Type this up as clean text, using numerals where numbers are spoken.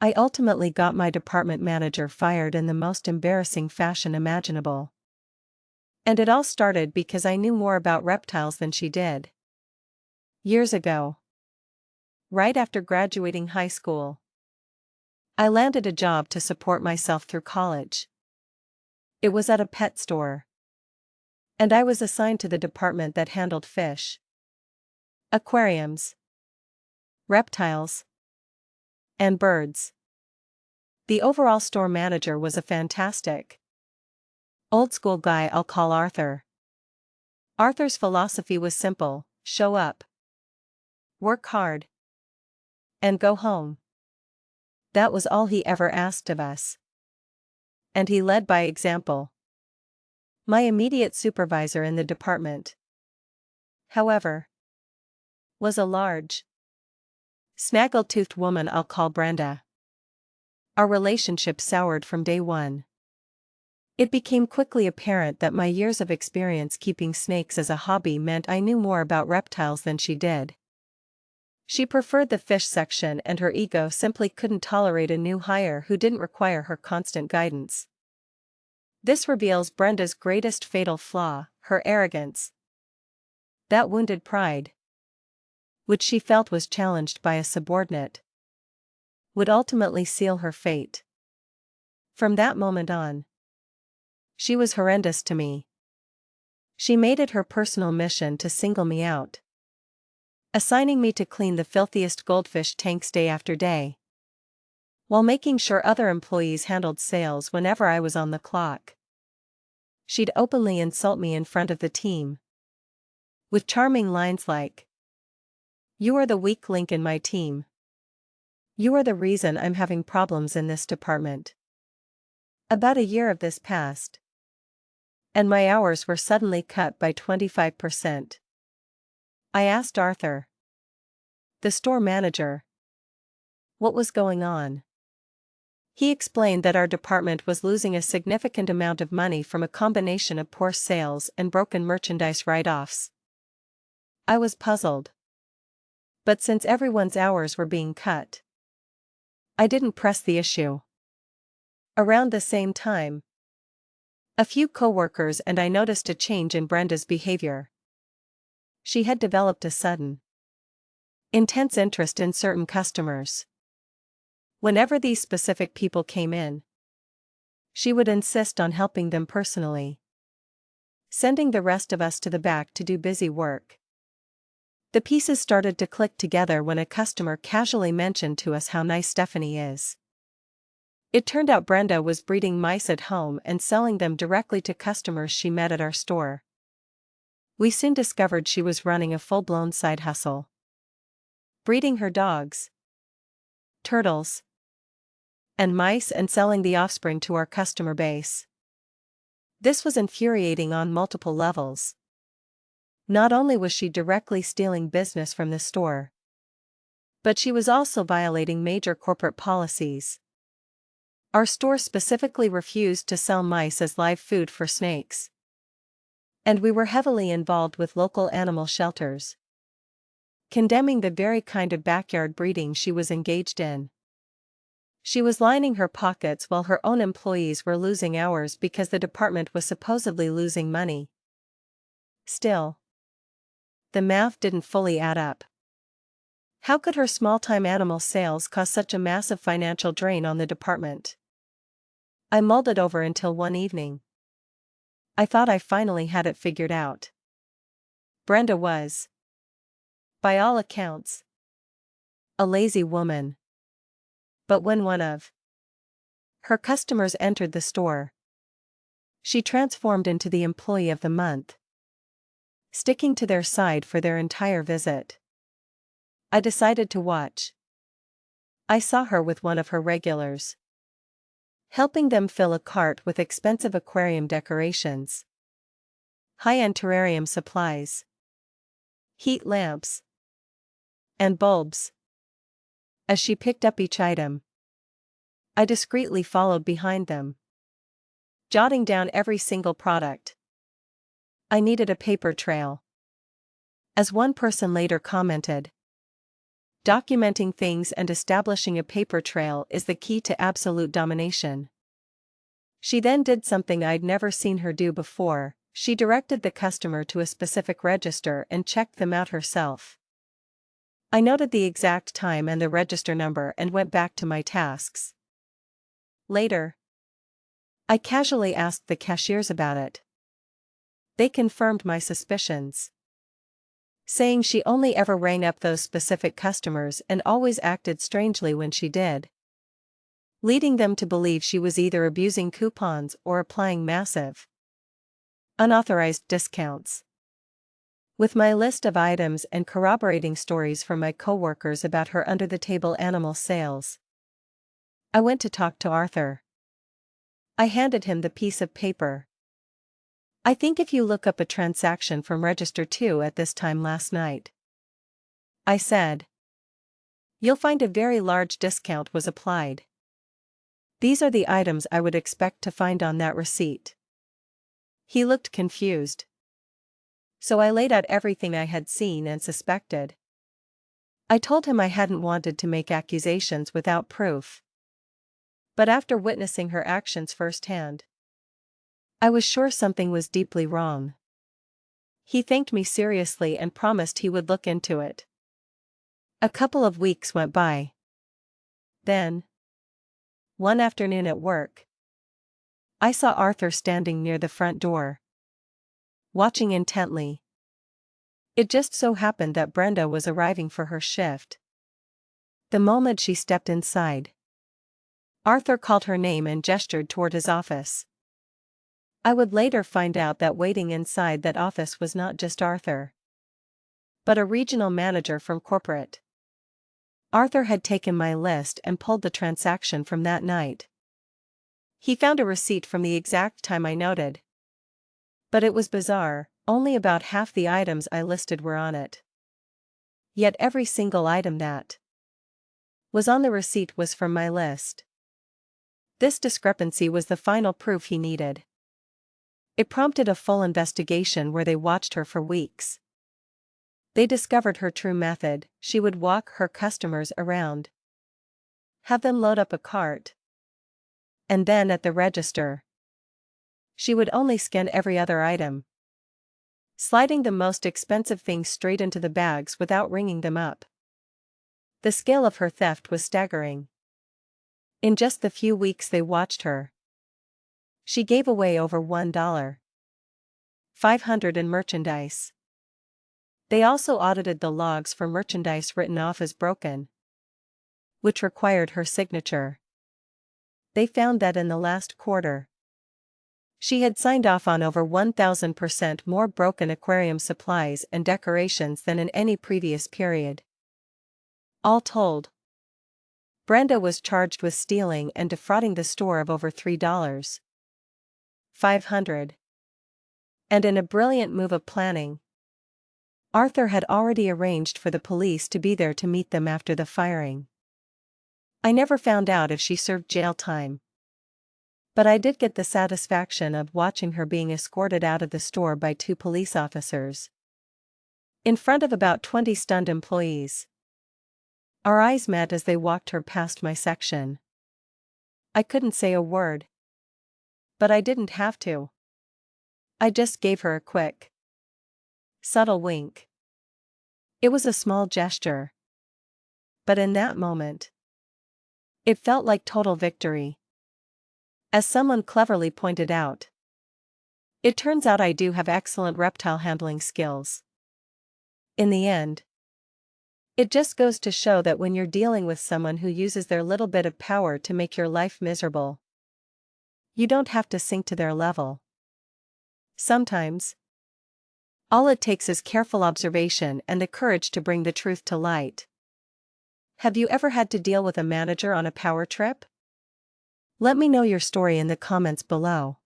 I ultimately got my department manager fired in the most embarrassing fashion imaginable. And it all started because I knew more about reptiles than she did. Years ago, right after graduating high school, I landed a job to support myself through college. It was at a pet store. And I was assigned to the department that handled fish, aquariums, reptiles, and birds. The overall store manager was a fantastic, old-school guy I'll call Arthur. Arthur's philosophy was simple: show up, work hard, and go home. That was all he ever asked of us. And he led by example. My immediate supervisor in the department, however, was a large, snaggle-toothed woman I'll call Brenda. Our relationship soured from day one. It became quickly apparent that my years of experience keeping snakes as a hobby meant I knew more about reptiles than she did. She preferred the fish section, and her ego simply couldn't tolerate a new hire who didn't require her constant guidance. This reveals Brenda's greatest fatal flaw: her arrogance. That wounded pride, which she felt was challenged by a subordinate, would ultimately seal her fate. From that moment on, she was horrendous to me. She made it her personal mission to single me out, assigning me to clean the filthiest goldfish tanks day after day, while making sure other employees handled sales whenever I was on the clock. She'd openly insult me in front of the team, with charming lines like, "You are the weak link in my team. You are the reason I'm having problems in this department." About a year of this passed, and my hours were suddenly cut by 25%. I asked Arthur, the store manager, what was going on. He explained that our department was losing a significant amount of money from a combination of poor sales and broken merchandise write-offs. I was puzzled. But since everyone's hours were being cut, I didn't press the issue. Around the same time, a few coworkers and I noticed a change in Brenda's behavior. She had developed a sudden, intense interest in certain customers. Whenever these specific people came in, she would insist on helping them personally, sending the rest of us to the back to do busy work. The pieces started to click together when a customer casually mentioned to us how nice Stephanie is. It turned out Brenda was breeding mice at home and selling them directly to customers she met at our store. We soon discovered she was running a full-blown side hustle, breeding her dogs, turtles, and mice and selling the offspring to our customer base. This was infuriating on multiple levels. Not only was she directly stealing business from the store, but she was also violating major corporate policies. Our store specifically refused to sell mice as live food for snakes, and we were heavily involved with local animal shelters, condemning the very kind of backyard breeding she was engaged in. She was lining her pockets while her own employees were losing hours because the department was supposedly losing money. Still, the math didn't fully add up. How could her small-time animal sales cause such a massive financial drain on the department? I mulled it over until one evening, I thought I finally had it figured out. Brenda was, by all accounts, a lazy woman. But when one of her customers entered the store, she transformed into the employee of the month, sticking to their side for their entire visit. I decided to watch. I saw her with one of her regulars, helping them fill a cart with expensive aquarium decorations, high-end terrarium supplies, heat lamps, and bulbs. As she picked up each item, I discreetly followed behind them, jotting down every single product. I needed a paper trail. As one person later commented, Documenting things and establishing a paper trail is the key to absolute domination. She then did something I'd never seen her do before. She directed the customer to a specific register and checked them out herself. I noted the exact time and the register number and went back to my tasks. Later, I casually asked the cashiers about it. They confirmed my suspicions, saying she only ever rang up those specific customers and always acted strangely when she did, leading them to believe she was either abusing coupons or applying massive, unauthorized discounts. With my list of items and corroborating stories from my coworkers about her under-the-table animal sales, I went to talk to Arthur. I handed him the piece of paper. "I think if you look up a transaction from Register 2 at this time last night," I said, "you'll find a very large discount was applied. These are the items I would expect to find on that receipt." He looked confused. So I laid out everything I had seen and suspected. I told him I hadn't wanted to make accusations without proof, but after witnessing her actions firsthand, I was sure something was deeply wrong. He thanked me seriously and promised he would look into it. A couple of weeks went by. Then, one afternoon at work, I saw Arthur standing near the front door, watching intently. It just so happened that Brenda was arriving for her shift. The moment she stepped inside, Arthur called her name and gestured toward his office. I would later find out that waiting inside that office was not just Arthur, but a regional manager from corporate. Arthur had taken my list and pulled the transaction from that night. He found a receipt from the exact time I noted. But it was bizarre, only about half the items I listed were on it. Yet every single item that was on the receipt was from my list. This discrepancy was the final proof he needed. It prompted a full investigation where they watched her for weeks. They discovered her true method: she would walk her customers around, have them load up a cart, and then at the register, she would only scan every other item, sliding the most expensive things straight into the bags without ringing them up. The scale of her theft was staggering. In just the few weeks they watched her, she gave away over $1,500 in merchandise. They also audited the logs for merchandise written off as broken, which required her signature. They found that in the last quarter, she had signed off on over 1,000% more broken aquarium supplies and decorations than in any previous period. All told, Brenda was charged with stealing and defrauding the store of over $3,500. And in a brilliant move of planning, Arthur had already arranged for the police to be there to meet them after the firing. I never found out if she served jail time, but I did get the satisfaction of watching her being escorted out of the store by 2 police officers, in front of about 20 stunned employees. Our eyes met as they walked her past my section. I couldn't say a word, but I didn't have to. I just gave her a quick, subtle wink. It was a small gesture, but in that moment, it felt like total victory. As someone cleverly pointed out, it turns out I do have excellent reptile handling skills. In the end, it just goes to show that when you're dealing with someone who uses their little bit of power to make your life miserable, you don't have to sink to their level. Sometimes, all it takes is careful observation and the courage to bring the truth to light. Have you ever had to deal with a manager on a power trip? Let me know your story in the comments below.